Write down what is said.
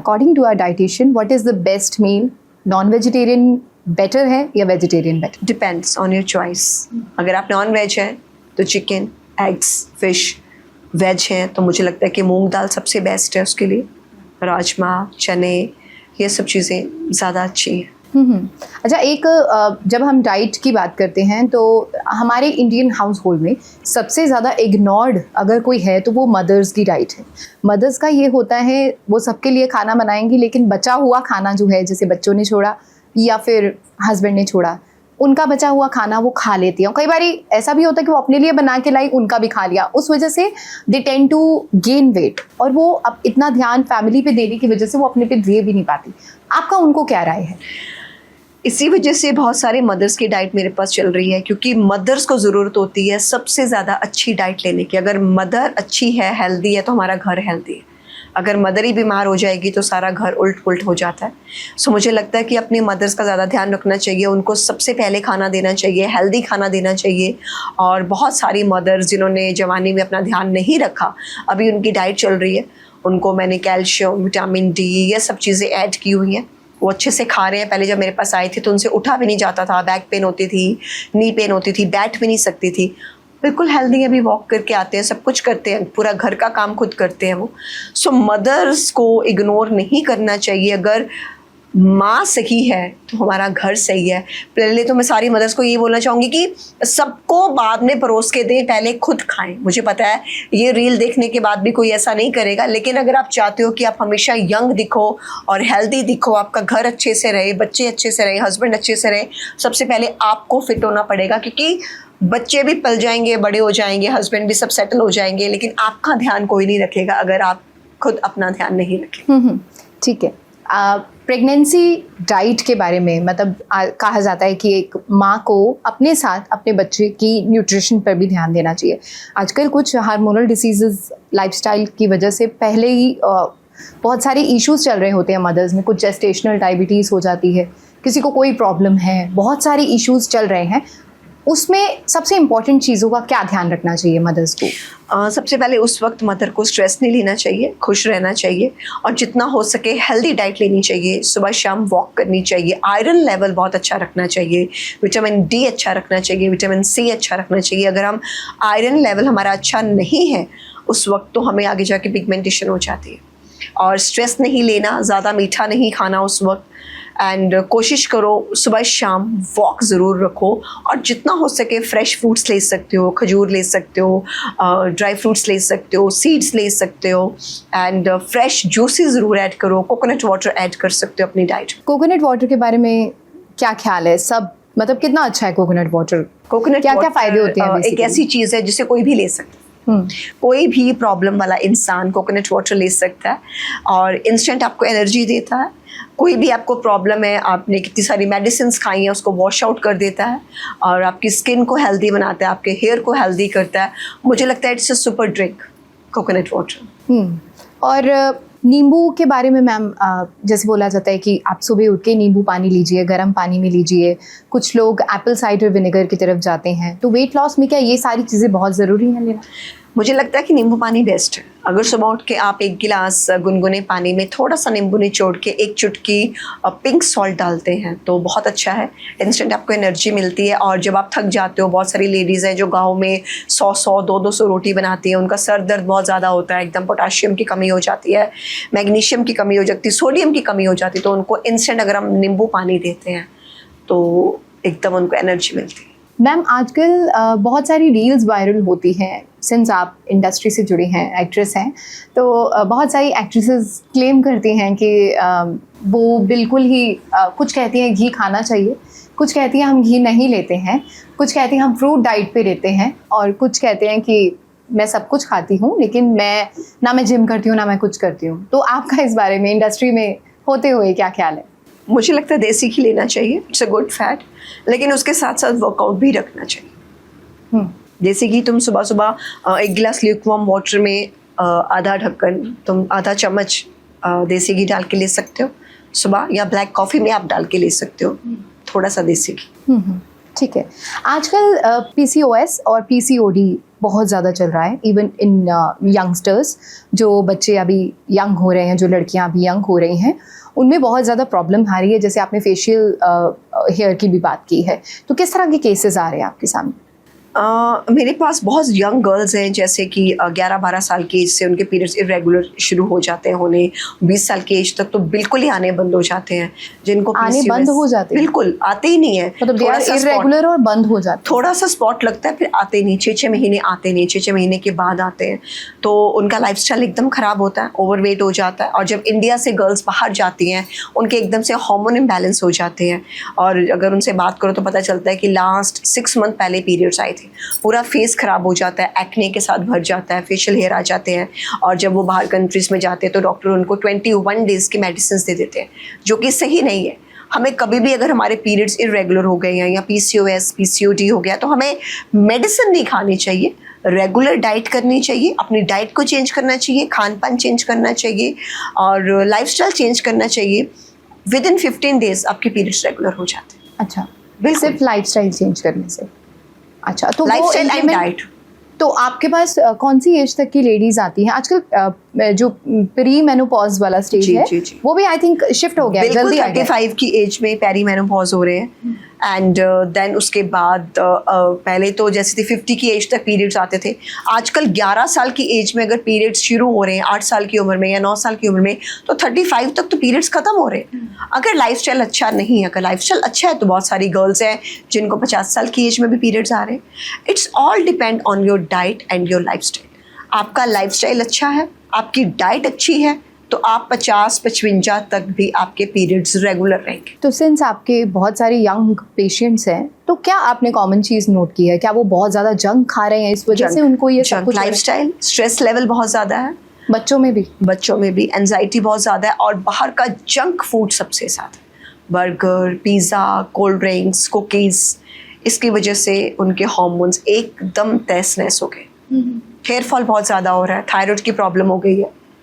According to our dietitian what is the best meal? Non vegetarian better है या vegetarian better? Depends on your choice. अगर आप non veg हैं तो chicken, eggs, fish. Veg हैं तो मुझे लगता है कि मूंग दाल सबसे बेस्ट है उसके लिए। राजमा, चने, ये सब चीज़ें ज़्यादा अच्छी हैं। अच्छा, एक जब हम डाइट की बात करते हैं तो हमारे इंडियन हाउस होल्ड में सबसे ज़्यादा इग्नोर्ड अगर कोई है तो वो मदर्स की डाइट है। मदर्स का ये होता है वो सबके लिए खाना बनाएंगी, लेकिन बचा हुआ खाना जो है, जैसे बच्चों ने छोड़ा या फिर हस्बैंड ने छोड़ा, उनका बचा हुआ खाना वो खा लेती हैं। कई बार ऐसा भी होता है कि वो अपने लिए बना के लाई, उनका भी खा लिया, उस वजह से they tend to gain weight, और वो अब इतना ध्यान फैमिली पे देने की वजह से वो अपने पे दे भी नहीं पाती। आपका उनको क्या राय है? इसी वजह से बहुत सारे मदर्स की डाइट मेरे पास चल रही है, क्योंकि मदर्स को ज़रूरत होती है सबसे ज़्यादा अच्छी डाइट लेने की। अगर मदर अच्छी है, हेल्दी है, तो हमारा घर हेल्दी है। अगर मदर ही बीमार हो जाएगी तो सारा घर उल्ट पुल्ट हो जाता है। सो मुझे लगता है कि अपनी मदर्स का ज़्यादा ध्यान रखना चाहिए, उनको सबसे पहले खाना देना चाहिए, हेल्दी खाना देना चाहिए। और बहुत सारी मदर्स जिन्होंने जवानी में अपना ध्यान नहीं रखा, अभी उनकी डाइट चल रही है, उनको मैंने कैल्शियम, विटामिन डी, ये सब चीज़ें ऐड की हुई हैं, वो अच्छे से खा रहे हैं। पहले जब मेरे पास आए थे तो उनसे उठा भी नहीं जाता था, बैक पेन होती थी, नी पेन होती थी, बैठ भी नहीं सकती थी। बिल्कुल हेल्दी, अभी वॉक करके आते हैं, सब कुछ करते हैं, पूरा घर का काम खुद करते हैं वो। सो मदर्स को इग्नोर नहीं करना चाहिए। अगर माँ सही है तो हमारा घर सही है। पहले तो मैं सारी मदर्स को ये बोलना चाहूँगी कि सबको बाद में परोस के दें, पहले खुद खाएं। मुझे पता है ये रील देखने के बाद भी कोई ऐसा नहीं करेगा, लेकिन अगर आप चाहते हो कि आप हमेशा यंग दिखो और हेल्दी दिखो, आपका घर अच्छे से रहे, बच्चे अच्छे से रहे, हस्बैंड अच्छे से रहे, सबसे पहले आपको फिट होना पड़ेगा। क्योंकि बच्चे भी पल जाएंगे, बड़े हो जाएंगे, हस्बैंड भी सब सेटल हो जाएंगे, लेकिन आपका ध्यान कोई नहीं रखेगा अगर आप खुद अपना ध्यान नहीं रखें। ठीक है। प्रेगनेंसी डाइट के बारे में मतलब कहा जाता है कि एक माँ को अपने साथ अपने बच्चे की न्यूट्रिशन पर भी ध्यान देना चाहिए। आजकल कुछ हार्मोनल डिसीजेस लाइफस्टाइल की वजह से पहले ही बहुत सारे इश्यूज चल रहे होते हैं मदर्स में। कुछ जेस्टेशनल डायबिटीज़ हो जाती है, किसी को कोई प्रॉब्लम है, बहुत सारे इश्यूज चल रहे हैं। उसमें सबसे इम्पॉर्टेंट चीज़ों का क्या ध्यान रखना चाहिए मदर्स को? सबसे पहले उस वक्त मदर को स्ट्रेस नहीं लेना चाहिए, खुश रहना चाहिए और जितना हो सके हेल्दी डाइट लेनी चाहिए। सुबह शाम वॉक करनी चाहिए, आयरन लेवल बहुत अच्छा रखना चाहिए, विटामिन डी अच्छा रखना चाहिए, विटामिन सी अच्छा रखना चाहिए। अगर हम आयरन लेवल हमारा अच्छा नहीं है उस वक्त तो हमें आगे जाके पिगमेंटेशन हो जाती है। और स्ट्रेस नहीं लेना, ज़्यादा मीठा नहीं खाना उस वक्त, एंड कोशिश करो सुबह शाम वॉक ज़रूर रखो। और जितना हो सके फ्रेश फ्रूट्स ले सकते हो, खजूर ले सकते हो, ड्राई फ्रूट्स ले सकते हो, सीड्स ले सकते हो, एंड फ्रेश जूसेस ज़रूर ऐड करो। कोकोनट वाटर ऐड कर सकते हो अपनी डाइट में। कोकोनट वाटर के बारे में क्या ख्याल है? सब मतलब कितना अच्छा है कोकोनट वाटर? कोकोनट क्या क्या फ़ायदे होते हैं? एक ऐसी चीज़ है जिसे कोई भी ले सकता है। कोई भी प्रॉब्लम वाला इंसान कोकोनट वाटर ले सकता है और इंस्टेंट आपको एनर्जी देता है। कोई भी आपको प्रॉब्लम है, आपने कितनी सारी मेडिसिन खाई हैं, उसको वॉश आउट कर देता है और आपकी स्किन को हेल्दी बनाता है, आपके हेयर को हेल्दी करता है। मुझे लगता है it's a super drink coconut water. और नींबू के बारे में मैम, जैसे बोला जाता है कि आप सुबह उठ के नींबू पानी लीजिए, गर्म पानी में लीजिए। कुछ लोग एप्पल साइडर विनेगर की तरफ जाते हैं, तो वेट लॉस में क्या ये सारी चीज़ें बहुत ज़रूरी हैं लेना? मुझे लगता है कि नींबू पानी बेस्ट है। अगर सुबह उठ के आप एक गिलास गुनगुने पानी में थोड़ा सा नींबू निचोड़ के एक चुटकी पिंक सॉल्ट डालते हैं तो बहुत अच्छा है। इंस्टेंट आपको एनर्जी मिलती है। और जब आप थक जाते हो, बहुत सारी लेडीज़ हैं जो गाँव में 100-100, 200 रोटी बनाती हैं, उनका सर दर्द बहुत ज़्यादा होता है, एकदम पोटाशियम की कमी हो जाती है, मैग्नीशियम की कमी हो जाती है, सोडियम की कमी हो जाती है, तो उनको इंस्टेंट अगर हम नींबू पानी देते हैं तो एकदम उनको एनर्जी मिलती है। मैम, आजकल बहुत सारी रील्स वायरल होती हैं, सिंस आप इंडस्ट्री से जुड़ी हैं, एक्ट्रेस हैं, तो बहुत सारी एक्ट्रेसेस क्लेम करती हैं कि वो बिल्कुल ही कुछ कहती हैं घी खाना चाहिए, कुछ कहती हैं हम घी नहीं लेते हैं, कुछ कहती हैं हम फ्रूट डाइट पे रहते हैं, और कुछ कहते हैं कि मैं सब कुछ खाती हूँ लेकिन मैं जिम करती हूँ ना मैं कुछ करती हूँ। तो आपका इस बारे में इंडस्ट्री में होते हुए क्या ख्याल है? मुझे लगता है देसी घी लेना चाहिए, इट्स अ गुड फैट, लेकिन उसके साथ साथ वर्कआउट भी रखना चाहिए। देसी घी तुम सुबह सुबह एक गिलास ल्यूकवार्म वाटर में आधा ढक्कन, तुम आधा चम्मच देसी घी डाल के ले सकते हो सुबह, या ब्लैक कॉफ़ी में आप डाल के ले सकते हो थोड़ा सा देसी घी। ठीक है। आजकल PCOS और PCOD बहुत ज़्यादा चल रहा है इवन इन यंगस्टर्स, जो बच्चे अभी यंग हो रहे हैं, जो लड़कियां अभी यंग हो रही हैं, उनमें बहुत ज़्यादा प्रॉब्लम आ रही है। जैसे आपने फेशियल हेयर की भी बात की है, तो किस तरह के केसेस आ रहे हैं आपके सामने? मेरे पास बहुत यंग गर्ल्स हैं, जैसे कि 11-12 साल की एज से उनके पीरियड्स इरेगुलर शुरू हो जाते हैं होने, 20 साल की एज तक तो बिल्कुल ही आने बंद हो जाते हैं, जिनको आने बंद हो जाते हैं? बिल्कुल आते ही नहीं है, मतलब थोड़ा सा इरेगुलर और बंद हो जाते हैं। थोड़ा सा स्पॉट लगता है, फिर आते नहीं, 6-6 महीने आते नहीं, 6-6 महीने के बाद आते हैं, तो उनका लाइफस्टाइल एकदम ख़राब होता है, ओवरवेट हो जाता है। और जब इंडिया से गर्ल्स बाहर जाती हैं, उनके एकदम से हार्मोन इम्बैलेंस हो जाते हैं, और अगर उनसे बात करो तो पता चलता है कि लास्ट 6 मंथ पहले पीरियड्स आए थे, पूरा फेस ख़राब हो जाता है, एक्ने के साथ भर जाता है, फेशियल हेयर आ जाते हैं, और जब वो बाहर कंट्रीज़ में जाते हैं तो डॉक्टर उनको 21 डेज़ की मेडिसिन दे देते हैं, जो कि सही नहीं है। हमें कभी भी अगर हमारे पीरियड्स इरेगुलर हो गए हैं या PCOS, PCOD हो गया, तो हमें मेडिसिन नहीं खानी चाहिए, रेगुलर डाइट करनी चाहिए, अपनी डाइट को चेंज करना चाहिए, खान पान चेंज करना चाहिए, और लाइफस्टाइल चेंज करना चाहिए। विद इन 15 डेज आपके पीरियड्स रेगुलर हो जाते हैं। अच्छा, सिर्फ लाइफस्टाइल चेंज करने से? अच्छा, तो लाइफस्टाइल एंड डाइट। तो आपके पास कौन सी एज तक की लेडीज आती हैं आजकल? जो प्री मेनोपॉज वाला स्टेज है, जी। वो भी आई थिंक शिफ्ट हो गया है, जल्दी आ गया। 35 की एज में पेरी मेनोपॉज हो रहे हैं, एंड देन उसके बाद पहले तो जैसे थी 50 की एज तक पीरियड्स आते थे, आजकल 11 साल की एज में अगर पीरियड्स शुरू हो रहे हैं, 8 साल की उम्र में या 9 साल की उम्र में, तो 35 तक तो पीरियड्स खत्म हो रहे हैं। अगर लाइफस्टाइल अच्छा नहीं है, अगर लाइफस्टाइल अच्छा है तो बहुत सारी गर्ल्स हैं जिनको 50 साल की एज में भी पीरियड्स आ रहे हैं। It's all depend on your diet and your lifestyle. आपका लाइफस्टाइल अच्छा है, आपकी डाइट अच्छी है, तो आप 50-55 तक भी आपके पीरियड्स रेगुलर रहेंगे। तो सिंस आपके बहुत सारे यंग पेशेंट्स हैं, तो क्या आपने कॉमन चीज़ नोट की है? क्या वो बहुत ज़्यादा जंक खा रहे हैं, इस वजह से उनको ये सब कुछ? लाइफस्टाइल, स्ट्रेस लेवल बहुत ज़्यादा है, बच्चों में भी एंजाइटी बहुत ज़्यादा है, और बाहर का जंक फूड सबसे ज़्यादा, burger, pizza, cold drinks, cookies, इसकी वजह से उनके हार्मोन्स एकदम तहस नहस हो गए। हेयर फॉल बहुत ज़्यादा हो रहा है, थायराइड की प्रॉब्लम हो गई है,